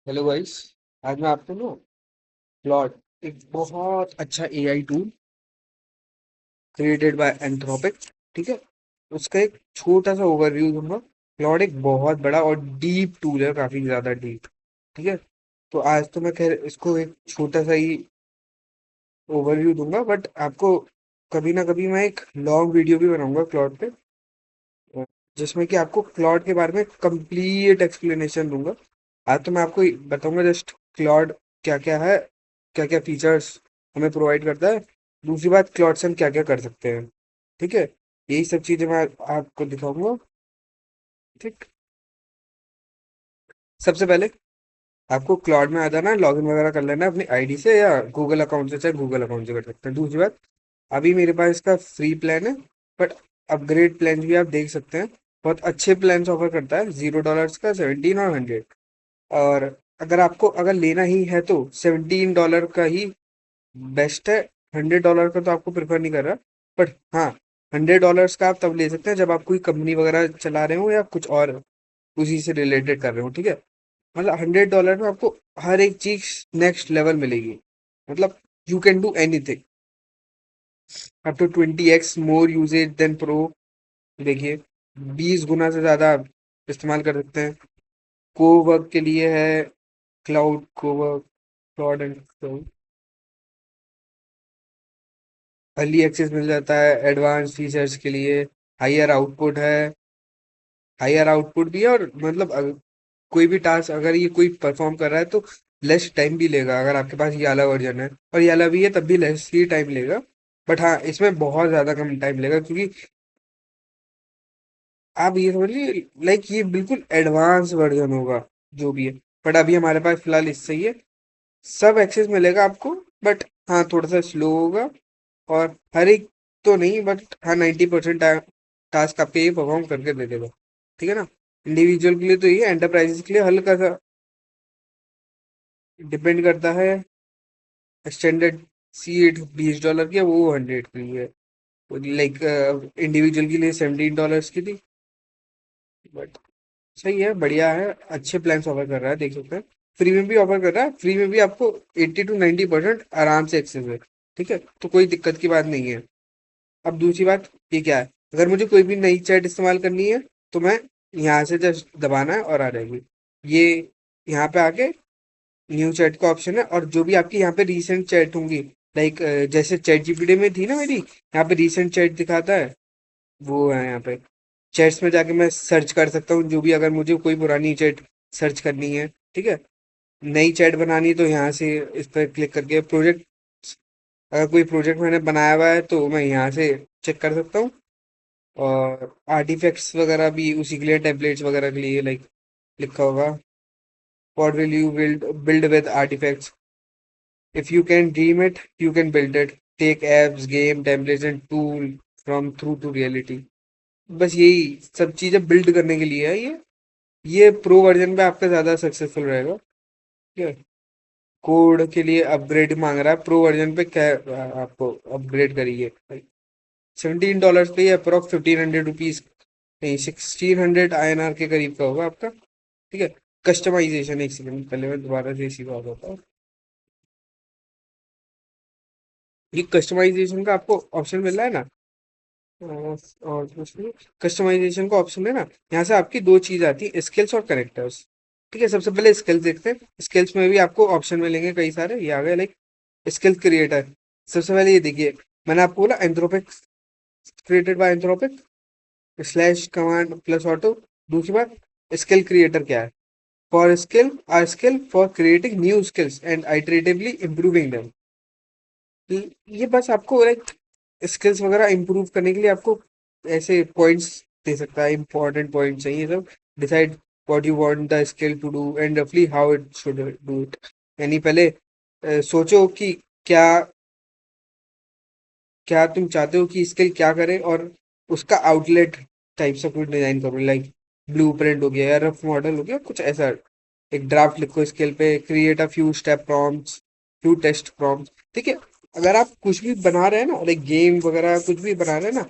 Hello guys. आज मैं आपको ना क्लॉड, एक बहुत अच्छा AI tool created by Anthropic, ठीक है, उसका एक छोटा सा ओवरव्यू दूंगा। क्लॉड एक बहुत बड़ा और डीप टूल है, काफी ज्यादा डीप। ठीक है, तो आज तो मैं खैर इसको एक छोटा सा ही ओवरव्यू दूंगा, बट आपको कभी ना कभी मैं एक लॉन्ग वीडियो भी बनाऊंगा क्लॉड पे, जिसमें कि आपको क्लॉड के बारे में कंप्लीट एक्सप्लेनेशन दूंगा। आज तो मैं आपको बताऊंगा जस्ट क्लॉड क्या क्या है, क्या क्या फीचर्स हमें प्रोवाइड करता है। दूसरी बात, क्लॉड से हम क्या क्या कर सकते हैं। ठीक है, यही सब चीजें मैं आपको दिखाऊंगा। ठीक, सबसे पहले आपको क्लॉड में आ जाना है, लॉगिन वगैरह कर लेना है अपनी आईडी से या गूगल अकाउंट से, चाहे गूगल अकाउंट से कर सकते हैं। दूसरी बात, अभी मेरे पास इसका फ्री प्लान है, बट अपग्रेड प्लान भी आप देख सकते हैं। बहुत अच्छे प्लान ऑफर करता है, $0 का, 17 और 100। और अगर लेना ही है तो $17 का ही बेस्ट है। $100 का तो आपको प्रेफर नहीं कर रहा, बट हाँ, $100 का आप तब ले सकते हैं जब आप कोई कंपनी वगैरह चला रहे हो या कुछ और उसी से रिलेटेड कर रहे हो। ठीक है, मतलब $100 में आपको हर एक चीज नेक्स्ट लेवल मिलेगी। मतलब you can do anything up to 20x more uses than pro. देखिए, 20 गुना से ज्यादा आप इस्तेमाल कर सकते हैं। को वर्क के लिए है, Claude cowork, Claude and Claude early access मिल जाता है। एडवांस फीचर्स के लिए हायर आउटपुट है, हायर आउटपुट भी है। और मतलब कोई भी टास्क अगर ये कोई परफॉर्म कर रहा है तो लेस टाइम भी लेगा। अगर आपके पास ये वाला वर्जन है और ये वाला भी है, तब भी लेस ही टाइम लेगा। बट हाँ, इसमें बहुत ज्यादा कम टाइम लेगा, क्योंकि आप ये समझिए, लाइक ये बिल्कुल एडवांस वर्जन होगा जो भी है। बट अभी हमारे पास फिलहाल इससे ही है, सब एक्सेस मिलेगा आपको। बट हाँ, थोड़ा सा स्लो होगा, और हर एक तो नहीं, बट हाँ 90% टास्क आपके ये परफॉर्म करके दे देगा। ठीक है ना। इंडिविजुअल के लिए तो ये, एंटरप्राइजेस के लिए हल्का सा डिपेंड करता है। स्टैंडर्ड सीट $20 की है, वो 100 की है। लाइक इंडिविजुअल के लिए $17 की थी। बट सही है, बढ़िया है, अच्छे प्लान ऑफर कर रहा है, देख सकते हैं। फ्री में भी ऑफर कर रहा है, फ्री में भी आपको 80 to 90% आराम से एक्सेस है। ठीक है, तो कोई दिक्कत की बात नहीं है। अब दूसरी बात, ये क्या है, अगर मुझे कोई भी नई चैट इस्तेमाल करनी है तो मैं यहाँ से जस्ट दबाना है और आ जाएगी ये। यहाँ पे आके न्यू चैट का ऑप्शन है, और जो भी आपकी यहाँ पे रीसेंट चैट होंगी, लाइक जैसे चैट जीपीटी में थी ना मेरी, यहाँ पे रीसेंट चैट दिखाता है, वो है यहाँ पे। चैट्स में जाके मैं सर्च कर सकता हूँ जो भी, अगर मुझे कोई पुरानी चैट सर्च करनी है। ठीक है, नई चैट बनानी है तो यहाँ से इस पर क्लिक करके प्रोजेक्ट, अगर कोई प्रोजेक्ट मैंने बनाया हुआ है तो मैं यहाँ से चेक कर सकता हूँ। और आर्टिफैक्ट्स वगैरह भी उसी के लिए, टेम्पलेट्स वगैरह के लिए, लाइक लिखा होगा, what will you build with artifacts, if you can dream it you can build it, take apps, game templates and tool from through to reality। बस यही सब चीजें बिल्ड करने के लिए है ये प्रो वर्जन पे आपका ज्यादा सक्सेसफुल रहेगा। ठीक है, कोड के लिए अपग्रेड मांग रहा है प्रो वर्जन पे, क्या आपको अपग्रेड करिए। $17 पे, अप्रोक्स ₹1500, नहीं 1600 INR के करीब का होगा आपका। ठीक है, कस्टमाइजेशन, एक सेकंड पहले मैं दोबारा से इसी बात होता हूँ। ये कस्टमाइजेशन का आपको ऑप्शन मिल रहा है ना, और कुछ नहीं, कस्टमाइजेशन का ऑप्शन है ना, यहाँ से आपकी दो चीज आती है, स्किल्स और करेक्टर्स। ठीक है, सबसे पहले स्किल्स देखते हैं। स्किल्स में भी आपको ऑप्शन मिलेंगे कई सारे, ये आ गए, लाइक स्किल क्रिएटर। सबसे पहले ये देखिए, मैंने आपको बोला Anthropic, created by Anthropic slash command plus auto. दूसरी बात, स्किल क्रिएटर क्या है, for skill are skill for creating new skills and iteratively improving them. ये बस आपको लाइक स्किल्स वगैरह इंप्रूव करने के लिए आपको ऐसे पॉइंट्स दे सकता है, इंपॉर्टेंट पॉइंट्स चाहिए सब। Decide what you want the skill to do and रफली how it should do it. यानी पहले सोचो कि क्या क्या तुम चाहते हो कि स्किल क्या करे, और उसका आउटलेट टाइप से कुछ डिजाइन करो, लाइक ब्लू प्रिंट हो गया या रफ मॉडल हो गया, कुछ ऐसा। एक ड्राफ्ट लिखो स्किल पे, create a few step prompts, few test prompts. ठीक है, अगर आप कुछ भी बना रहे हैं ना, लाइक गेम वगैरह कुछ भी बना रहे हैं ना,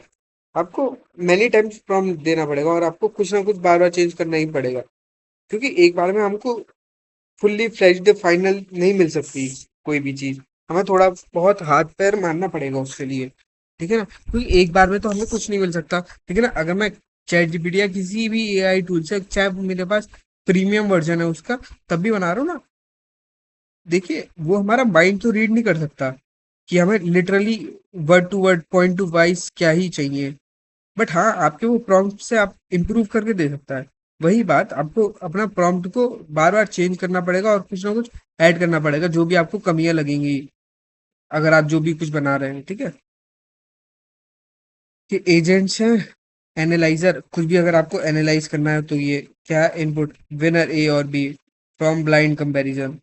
आपको मैनी टाइम्स प्रॉम्प्ट देना पड़ेगा, और आपको कुछ ना कुछ बार बार चेंज करना ही पड़ेगा, क्योंकि एक बार में हमको फुल्ली फ्लेज्ड फाइनल नहीं मिल सकती कोई भी चीज। हमें थोड़ा बहुत हाथ पैर मारना पड़ेगा उसके लिए, ठीक है ना, क्योंकि एक बार में तो हमें कुछ नहीं मिल सकता, ठीक है ना। अगर मैं चैट जीपीटी या किसी भी एआई टूल से, चाहे वो मेरे पास प्रीमियम वर्जन है उसका, तब भी बना रहा हूँ ना, देखिए वो हमारा माइंड तो रीड नहीं कर सकता कि हमें literally word to word point to wise क्या ही चाहिए। बट हाँ, आपके वो प्रॉम्प्ट से आप इम्प्रूव करके दे सकता है। वही बात, आपको अपना प्रॉम्प्ट को बार बार चेंज करना पड़ेगा और कुछ ना कुछ ऐड करना पड़ेगा जो भी आपको कमियां लगेंगी अगर आप जो भी कुछ बना रहे हैं, ठीक है। कि एजेंट्स हैं, एनालाइजर, कुछ भी अगर आपको एनालाइज करना है तो ये क्या, इनपुट विनर ए और B from blind comparison,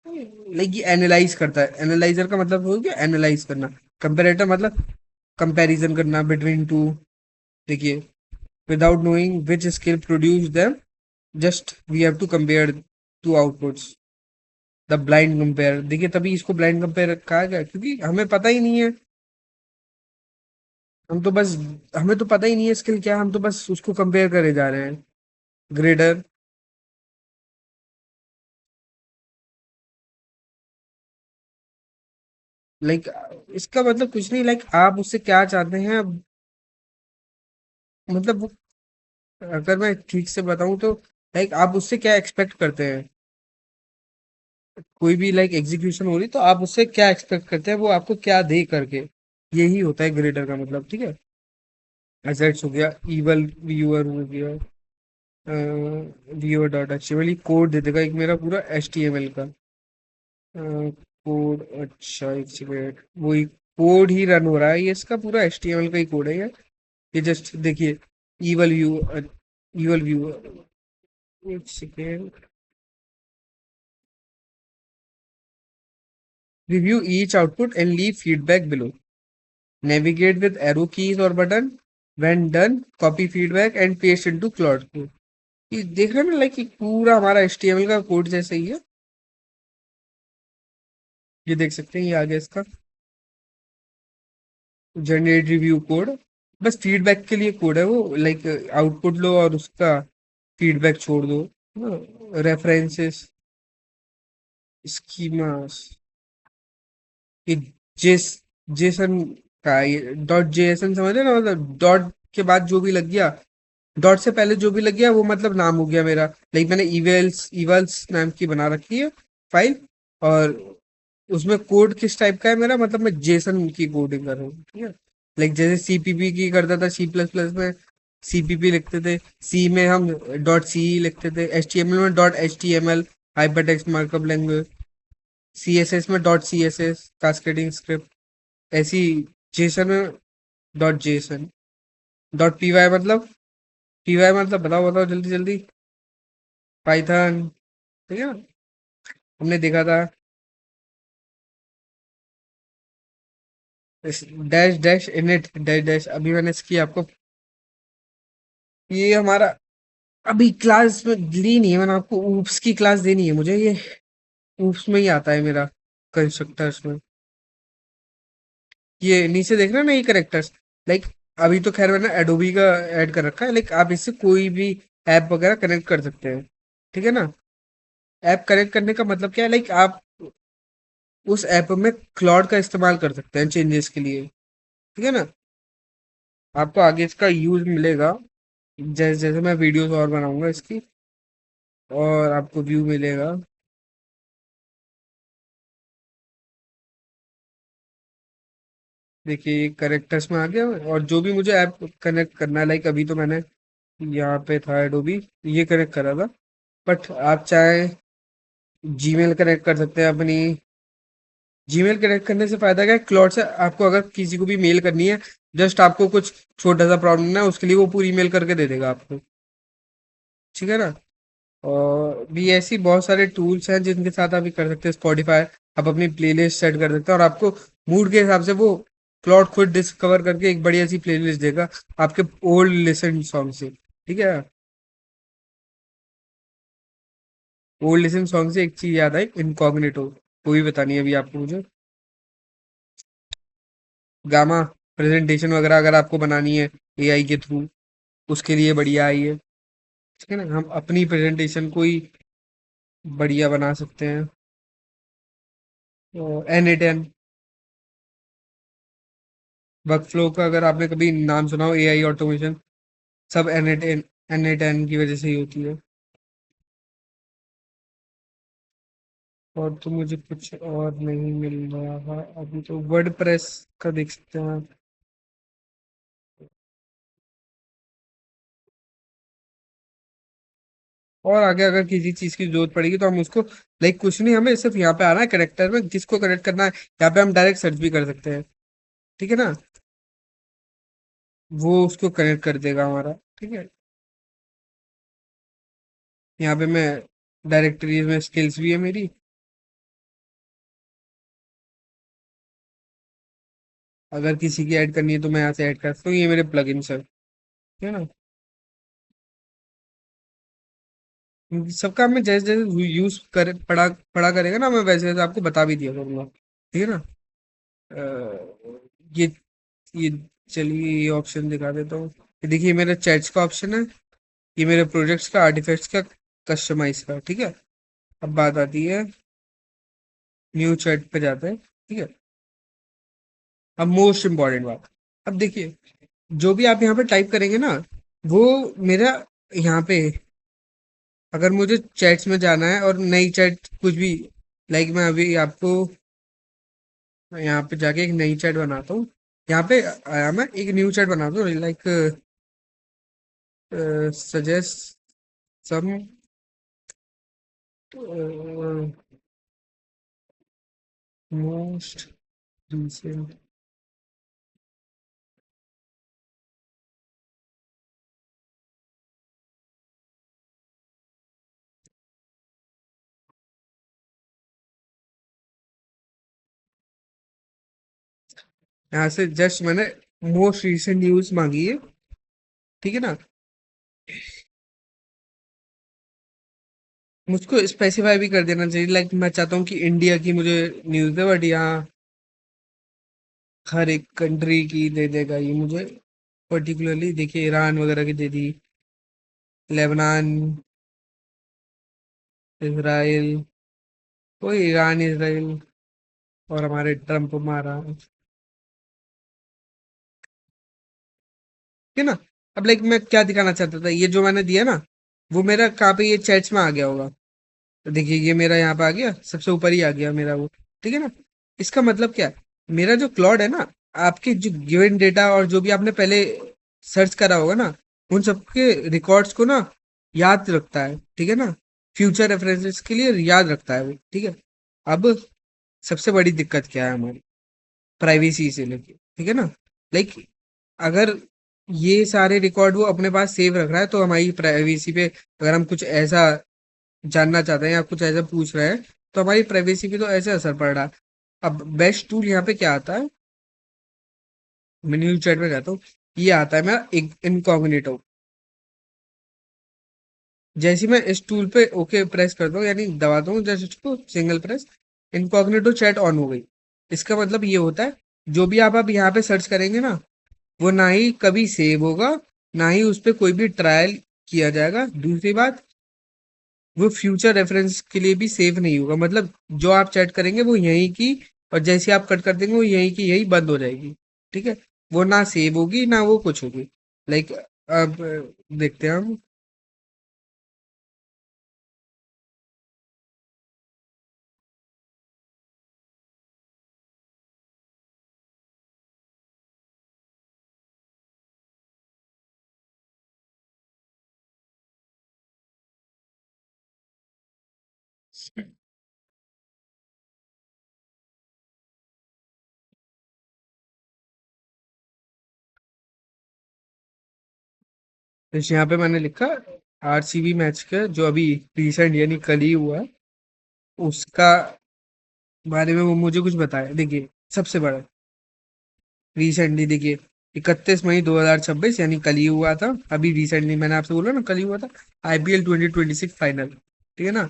like ये एनालाइज करता है। एनालाइजर का मतलब हो गया एनालाइज करना, कंपेरेटर मतलब कंपैरिजन करना बिटवीन टू। देखिए, without knowing which skill produced them, just we have to compare two outputs, the blind compare। देखिए तभी इसको ब्लाइंड कंपेयर कहा गया, क्योंकि हमें पता ही नहीं है। हम तो बस हमें तो पता ही नहीं है स्किल क्या, हम तो बस उसको कंपेयर करे जा रहे हैं। ग्रेडर, लाइक इसका मतलब कुछ नहीं, लाइक आप उससे क्या चाहते हैं मतलब अगर मैं ठीक से बताऊं तो लाइक आप उससे क्या एक्सपेक्ट करते हैं। कोई भी लाइक एग्जीक्यूशन हो रही तो आप उससे क्या एक्सपेक्ट करते हैं, वो आपको क्या दे करके, यही होता है ग्रेडर का मतलब, ठीक है। एसेट्स हो गया, इवल व्यूअर हो गया, व्यूअर डॉट एचटीएमएल, ये कोड दे देगा एक मेरा पूरा एचटीएमएल का कोड। अच्छा एक सेकेंड, वही कोड ही रन हो रहा है ये, इसका पूरा एचटीएमएल का ही कोड है ये जस्ट देखिए, इवल व्यू, इवल व्यू, एक second, review each output and leave feedback below, navigate with arrow keys और button, when done copy feedback and paste into Claude. ये देख रहे हैं ना, लाइक पूरा हमारा एचटीएमएल का कोड जैसे ही है। ये देख सकते हैं, ये आ गया इसका जनरेट रिव्यू कोड, बस फीडबैक के लिए कोड है वो, लाइक आउटपुट लो और उसका फीडबैक छोड़ दो। रेफरेंसेस, स्कीमास, ये जेस जेसन का ये डॉट जेएसएन समझ रहे ना, मतलब डॉट के बाद जो भी लग गया, डॉट से पहले जो भी लग गया वो मतलब नाम हो गया मेरा। लाइक मैंने इवेल्स इवल्स नाम की बना रखी है फाइल, और उसमें कोड किस टाइप का है मेरा, मतलब मैं जेसन की कोडिंग कर रहा हूँ, ठीक है। लाइक जैसे सीपीपी की करता था, सी प्लस प्लस में सीपीपी लिखते थे, सी में हम डॉट सी लिखते थे, एच टी एम एल में dot H T M L, hypertext markup language, C S S में dot C S S cascading script, ऐसी जेसन में dot JSON, dot P Y मतलब, पी वाई मतलब बताओ बताओ जल्दी जल्दी, पाइथन, ठीक है ना, हमने देखा था। Dash dash init dash dash, अभी मैंने इसकी आपको, ये हमारा अभी क्लास में ली नहीं है मैंने, आपको ऊप्स की क्लास देनी है मुझे, ये ऊप्स में ही आता है मेरा कंस्ट्रक्टर्स में। ये नीचे देख रहे हैं ना, ये करेक्टर्स, लाइक अभी तो खैर मैंने एडोबी का ऐड कर रखा है, लाइक आप इससे कोई भी ऐप वगैरह कनेक्ट कर सकते हैं, ठीक है ना। ऐप कनेक्ट करने का मतलब क्या है, लाइक आप उस ऐप में क्लाउड का इस्तेमाल कर सकते हैं चेंजेस के लिए, ठीक है ना। आपको आगे इसका यूज मिलेगा जैसे जैसे मैं वीडियोस और बनाऊंगा इसकी, और आपको व्यू मिलेगा। देखिए ये करेक्टर्स में आ गया, और जो भी मुझे ऐप कनेक्ट करना है, लाइक अभी तो मैंने यहाँ पे था एडोबी, ये कनेक्ट करा था, बट आप चाहे जीमेल कनेक्ट कर सकते हैं अपनी। जीमेल कनेक्ट करने से फायदा क्या है, क्लाउड से आपको अगर किसी को भी मेल करनी है, जस्ट आपको कुछ छोटा सा प्रॉब्लम है उसके लिए वो पूरी मेल करके दे देगा आपको, ठीक है ना। और भी ऐसी बहुत सारे टूल्स हैं जिनके साथ आप ये कर सकते हैं, स्पॉटिफाई, आप अपनी प्लेलिस्ट सेट कर सकते हैं और आपको मूड के हिसाब से वो क्लाउड खुद डिस्कवर करके एक बढ़िया सी प्लेलिस्ट देगा आपके ओल्ड लिसन सॉन्ग से, ठीक है। ओल्ड लिसन सॉन्ग से एक चीज याद आई, इनकॉग्निटो, वो भी बतानी है अभी आपको मुझे। गामा प्रेजेंटेशन वगैरह अगर आपको बनानी है एआई के थ्रू, उसके लिए बढ़िया आई है, ठीक है ना। हम अपनी प्रेजेंटेशन को ही बढ़िया बना सकते हैं। N8N वर्कफ्लो का अगर आपने कभी नाम सुना हो, एआई ऑटोमेशन, सब N8N की वजह से ही होती है। और तो मुझे कुछ और नहीं मिल रहा है अभी, तो वर्ड प्रेस का देख सकते हैं आप। और आगे अगर किसी चीज की जरूरत पड़ेगी तो हम उसको, लाइक कुछ नहीं, हमें सिर्फ यहाँ पे आना है कनेक्टर में, किसको कनेक्ट करना है, यहाँ पे हम डायरेक्ट सर्च भी कर सकते हैं। ठीक है ना, वो उसको कनेक्ट कर देगा हमारा। ठीक है, यहाँ पे मैं डायरेक्टरीज में स्किल्स भी है मेरी, अगर किसी की ऐड करनी है तो मैं यहाँ से ऐड कर सकता हूँ, ये मेरे प्लगइन्स है। ठीक है ना, सबका मैं जैसे जैसे यूज कर पढ़ा पढ़ा करेगा ना, मैं वैसे वैसे आपको बता भी दिया करूंगा। ठीक है ना। ये ये चलिए ये ऑप्शन दिखा देता हूँ। ये देखिए मेरा चैट्स का ऑप्शन है, ये मेरे प्रोजेक्ट्स का, आर्टिफैक्ट्स का, कस्टमाइज का। ठीक है, अब बात आती है, न्यू चैट पे जाते हैं। ठीक है, अब मोस्ट इम्पॉर्टेंट बात, अब देखिए जो भी आप यहाँ पे टाइप करेंगे ना, वो मेरा यहाँ पे, अगर मुझे चैट्स में जाना है और नई चैट कुछ भी, लाइक मैं अभी आपको यहाँ पे जाके एक नई चैट बनाता हूँ, यहाँ पे आया मैं एक न्यू चैट बनाता हूँ, like suggest some most recent. यहाँ से जस्ट मैंने मोस्ट रिसेंट न्यूज मांगी है। ठीक है ना, मुझको स्पेसिफाई भी कर देना चाहिए, लाइक मैं चाहता हूँ कि इंडिया की मुझे न्यूज दे, बट यहाँ हर एक कंट्री की दे देगा ये मुझे। पर्टिकुलरली देखिए ईरान वगैरह की दे दी, लेबनान, इसराइल, कोई ईरान इसराइल, और हमारे ट्रम्प मारा। ठीक है ना, अब लाइक मैं क्या दिखाना चाहता था, ये जो मैंने दिया ना, वो मेरा कहाँ पे, ये चैट्स में आ गया होगा। तो देखिए ये मेरा यहाँ पे आ गया, सबसे ऊपर ही आ गया मेरा वो। ठीक है ना, इसका मतलब क्या है, मेरा जो क्लॉड है ना, आपके जो गिवन डेटा और जो भी आपने पहले सर्च करा होगा ना, उन सबके रिकॉर्ड्स को ना याद रखता है। ठीक है ना, फ्यूचर रेफरेंसेस के लिए याद रखता है वो। ठीक है, अब सबसे बड़ी दिक्कत क्या है हमारी, प्राइवेसी से लेके। ठीक है ना, लाइक अगर ये सारे रिकॉर्ड वो अपने पास सेव रख रहा है, तो हमारी प्राइवेसी पे, अगर हम कुछ ऐसा जानना चाहते हैं या कुछ ऐसा पूछ रहे हैं, तो हमारी प्राइवेसी पे तो ऐसे असर पड़ रहा है। अब बेस्ट टूल यहाँ पे क्या आता है, मैं न्यूज चैट में जाता हूँ, ये आता है मेरा इनकॉग्निटो। जैसे ही मैं इस टूल पे ओके प्रेस करता हूँ, यानी दबाता हूँ जैसे उसको single press, incognito chat on हो गई। इसका मतलब ये होता है, जो भी आप यहाँ पे सर्च करेंगे ना, वो ना ही कभी सेव होगा, ना ही उस पे कोई भी ट्रायल किया जाएगा। दूसरी बात, वो फ्यूचर रेफरेंस के लिए भी सेव नहीं होगा, मतलब जो आप चैट करेंगे वो यहीं की, और जैसे आप कट कर देंगे वो यहीं की यही बंद हो जाएगी। ठीक है, वो ना सेव होगी ना वो कुछ होगी। लाइक अब देखते हैं हम। जैसे यहाँ पे मैंने लिखा आरसीबी मैच का जो अभी रिसेंट यानी कल ही हुआ है, उसका बारे में वो मुझे कुछ बताया। देखिए सबसे बड़ा रिसेंटली, देखिए 31 मई 2026, यानी कल ही हुआ था, अभी रिसेंटली मैंने आपसे बोला ना कल ही हुआ था, आईपीएल 2026 फाइनल। ठीक है ना,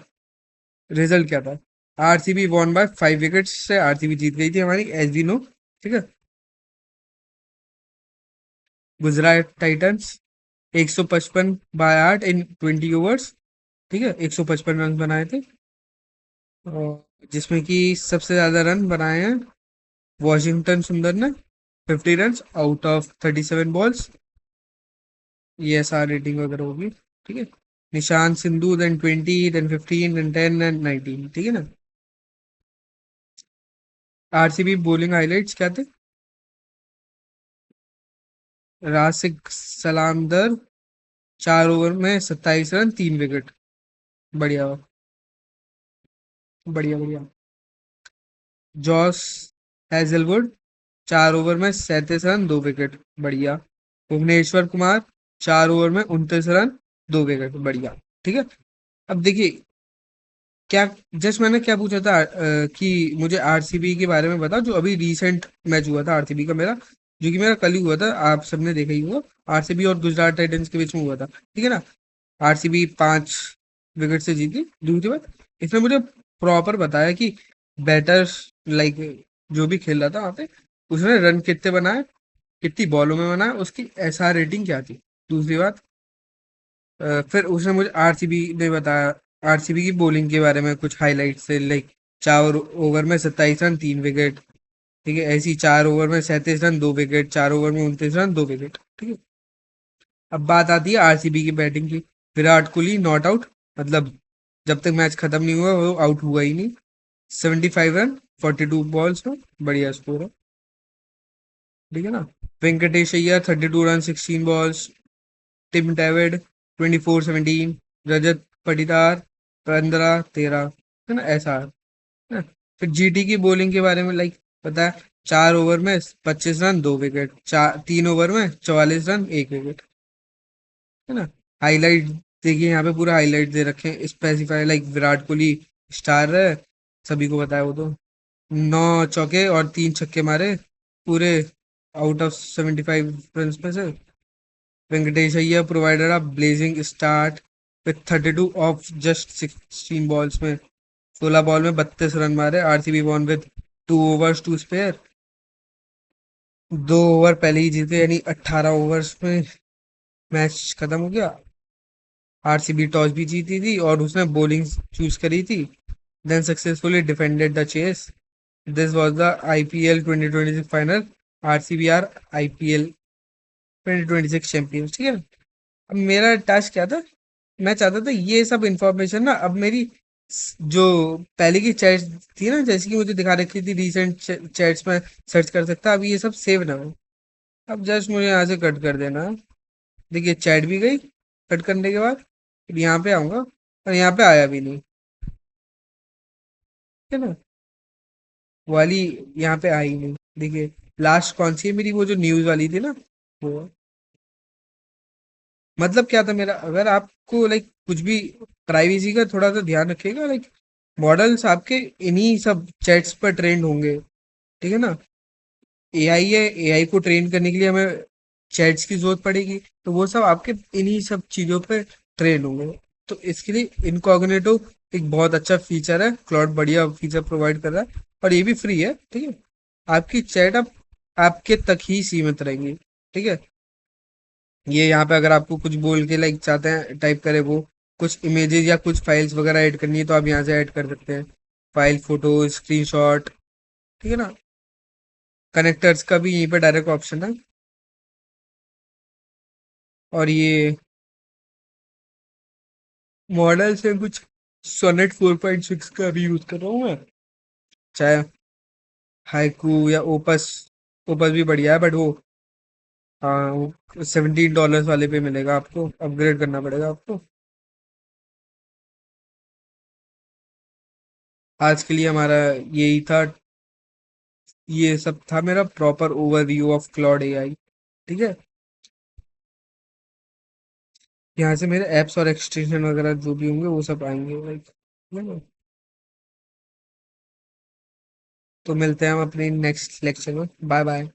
रिजल्ट क्या था, आरसीबी वॉन बाय 5 विकेट से आरसीबी जीत गई थी हमारी, एज वी नो। ठीक है, गुजरात टाइटंस 155/8 इन 20 ओवर्स। ठीक है, 155 रन बनाए थे। और जिसमें कि सबसे ज्यादा रन बनाए हैं वॉशिंगटन सुंदर ने, 50 रन आउट ऑफ 37 बॉल्स। ये ऐसा रेटिंग वगैरह होगी, ठीक है। Nishant Sindhu then 20 then 15 then 10 and 19, ठीक है ना। आरसीबी बॉलिंग हाइलाइट्स क्या थे? राशिक सलामदर 4 ओवर में 27 रन 3 विकेट। बढ़िया बढ़िया बढ़िया। जॉस हैजलवुड 4 ओवर में 37 रन 2 विकेट। बढ़िया। भुवनेश्वर कुमार 4 ओवर में 29 रन 2 विकेट। बढ़िया, ठीक है। अब देखिए क्या, जस्ट मैंने क्या पूछा था कि मुझे आरसीबी के बारे में बताओ, जो अभी रीसेंट मैच हुआ था आरसीबी का मेरा, जो कि मेरा कल ही हुआ था, आप सबने देखा ही होगा, आरसीबी और गुजरात टाइटंस के बीच में हुआ था, ठीक है ना। आरसीबी 5 विकेट से जीती। दूसरी बात, इसने मुझे प्रॉपर बताया कि बैटर लाइक जो भी खेल रहा था वहां पे, उसने रन कितने बनाए, कितनी बॉलों में बनाए, उसकी एसआर रेटिंग क्या थी। दूसरी बात, फिर उसने मुझे आरसीबी ने बताया, आरसीबी की बॉलिंग के बारे में कुछ हाईलाइट से, लाइक 4 ओवर में 27 रन 3 विकेट, ठीक है। ऐसी 4 ओवर में 37 रन 2 विकेट, 4 ओवर में 29 रन 2 विकेट, ठीक है। अब बात आती है आरसीबी की बैटिंग की। विराट कोहली नॉट आउट, मतलब जब तक मैच खत्म नहीं हुआ वो आउट हुआ ही नहीं। 75 रन 42 बॉल्स में, बढ़िया स्कोर है, ठीक है ना। Venkatesh Iyer 32 run 16 balls. Tim David 24-17। Rajat Patidar 15-13, है ना, ऐसा है ना। फिर जीटी की बॉलिंग के बारे में लाइक पता है, 4 ओवर में 25 रन 2 विकेट, 3 ओवर में 44 रन 1 विकेट, है ना। हाईलाइट देखिए, यहाँ पे पूरा हाईलाइट दे रखे हैं specify, like Virat Kohli star है, सभी को पता है वो तो। 9 चौके और 3 छक्के मारे पूरे आउट ऑफ 75 रन में से। Venkatesh Iyer provided a blazing start with 32 of just 16 balls में, 16 बॉल में 32 रन मारे। RCB won with 2 overs to spare, 2 over पहले ही जीते, यानी 18 ओवर्स में मैच खत्म हो गया। आरसीबी टॉस भी जीती थी और उसने बॉलिंग चूज करी थी, then successfully defended the chase. This was the IPL 2026 final. RCB are IPL 2026 champions, ठीक है। अब मेरा टास्क क्या था, मैं चाहता था ये सब इंफॉर्मेशन ना अब मेरी जो पहले की चैट्स थी ना, जैसे कि मुझे दिखा रखी थी रिसेंट चैट्स में सर्च कर सकता, अब ये सब सेव ना हो। अब जस्ट मुझे यहाँ से कट कर देना है। देखिए चैट भी गई कट करने के बाद, फिर यहाँ पे आऊंगा और यहाँ पे आया भी नहीं, है ना, वाली यहाँ पे आई नहीं। देखिए लास्ट कौन सी है मेरी, वो जो न्यूज वाली थी ना, वो। मतलब क्या था मेरा, अगर आपको लाइक कुछ भी प्राइवेसी का थोड़ा सा ध्यान रखिएगा, लाइक मॉडल्स आपके इन्हीं सब चैट्स पर ट्रेंड होंगे, ठीक है ना। एआई है, एआई को ट्रेन करने के लिए हमें चैट्स की जरूरत पड़ेगी, तो वो सब आपके इन्हीं सब चीजों पे ट्रेन होंगे। तो इसके लिए इनकॉग्निटो एक बहुत अच्छा फीचर है, क्लाउड बढ़िया फीचर प्रोवाइड कर रहा है, और ये भी फ्री है, ठीक है। आपकी चैट अब आपके तक ही सीमित रहेंगी, ठीक है। ये यहाँ पे अगर आपको कुछ बोल के लाइक चाहते हैं टाइप करे वो, कुछ इमेजेस या कुछ फाइल्स वगैरह ऐड करनी है तो आप यहाँ से ऐड कर सकते हैं, फाइल फोटो स्क्रीनशॉट, ठीक है ना। कनेक्टर्स का भी यहीं पे डायरेक्ट ऑप्शन है। और ये मॉडल से कुछ सोनेट 4.6 का भी यूज कर रहा हूँ मैं, चाहे हाइकू या ओपस। ओपस भी बढ़िया है, बट वो हाँ $17 वाले पे मिलेगा, आपको अपग्रेड करना पड़ेगा आपको। आज के लिए हमारा यही था, ये सब था मेरा proper overview of Claude AI, ठीक है। यहाँ से मेरे एप्स और एक्सटेंशन वगैरह जो भी होंगे वो सब आएंगे, लाइक। तो मिलते हैं हम अपने नेक्स्ट लेक्चर में, बाय बाय।